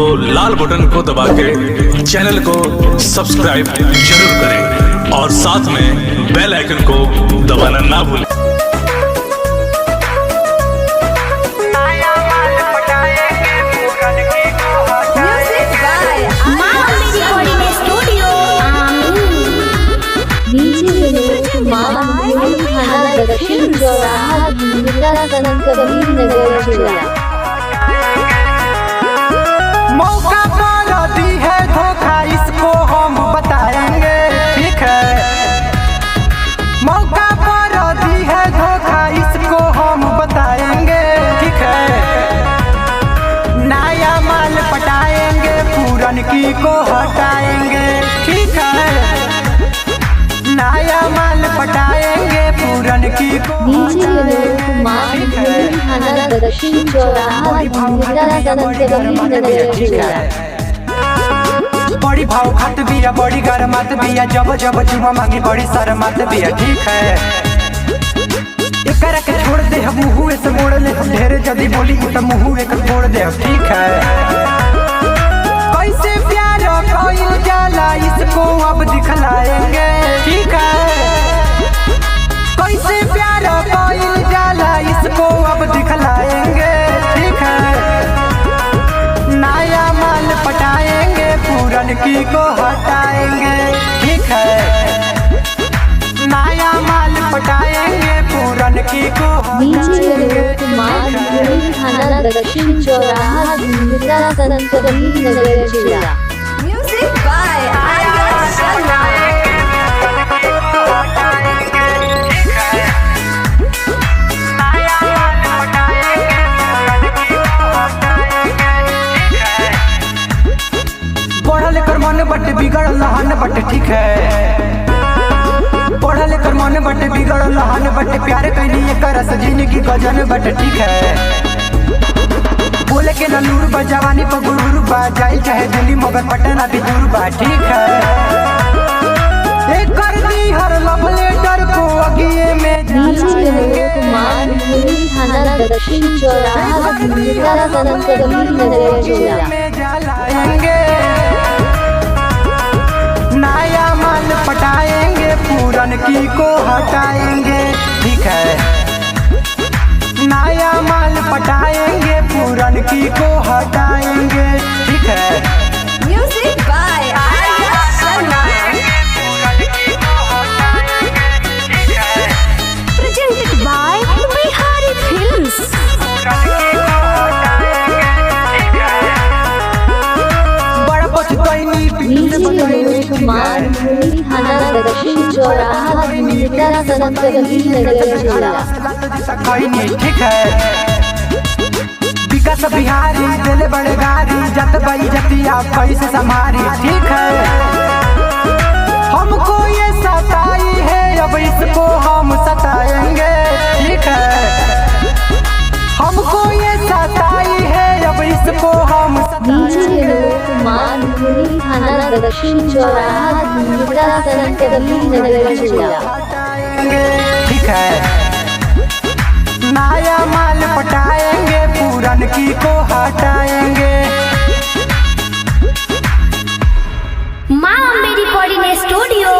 तो लाल बटन को दबा के चैनल को सब्सक्राइब जरूर करें और साथ में बेल आइकन को दबाना ना भूलें। दक्षिण चौराहा कबीर नगर जिला। मौका पर दी है धोखा, इसको हम बताएंगे, ठीक है। मौका पर दी है धोखा, इसको हम बताएंगे, ठीक है। नया माल पटाएंगे, पूरन की को हटाएंगे, ठीक है। नया माल पटाएंगे, पूरन की को दक्षिण चौराहा कबीर जिला। बड़ी भाव खात बिया, बड़ी गरमात बिया, जब जब चुमा मांगी बड़ी शरमात बिया, ठीक है। एकरा के छोड़ दे हम मुँह से मोड़ ले, ढेर जल्दी बोली तो मुँह एक छोड़ दे, ठीक है। कैसे प्यार कोई जाला, इसको अब दिखलाएंगे, ठीक है। कैसे प्यार कोई जाला, इसको अब दिखलाएंगे, ठीक है। नया माल पटाएंगे, पूरन की को हटाएंगे, ठीक है। नया माल पटाएंगे, पूरन की को हटाएंगे। दक्षिण चौराहा कबीर नगर जिला। Music by Arya Sharma. पढ़ल कर मन बट बिगड़ लहन बट, ठीक है। पढ़ल कर मन बट बिगड़ लहन बट, प्यार कैली कर जिंदगी गजन बट, ठीक है। बोले के नलूर बा, जवानी पर गुरूर बा, जाइल चाहे दिल्ली मगर पटना भी दूर बा, ठीक है। एक कर दी हर लव लेटर को अगिए में दक्षिण चौराहा कबीर नगर जिला। नया माल पटाएंगे, पूरन की को हटाएंगे, ठीक है। नया माल पटाएंगे, पूरन की को हटाएंगे, ठीक है। Music by Arya Sharma. Presented by Bihari Films. बड़ा पछतैनी दक्षिण चौराहा कबीर नगर जिला। ठीक है। विकास बिहारी दिल बड़े गारी, जत बई जतिया कैसे संभारी, ठीक है। हमको ये सताई है, अब इसको हम सताएंगे, ठीक है। हमको ये सताई है, अब इसको हम सताएंगे। दक्षिण चौराहा कबीर नगर जिला। ठीक है। नया माल पटाएंगे, पूरन की को हटाएंगे। माँ मेरी कोऑर्डिनेट स्टूडियो।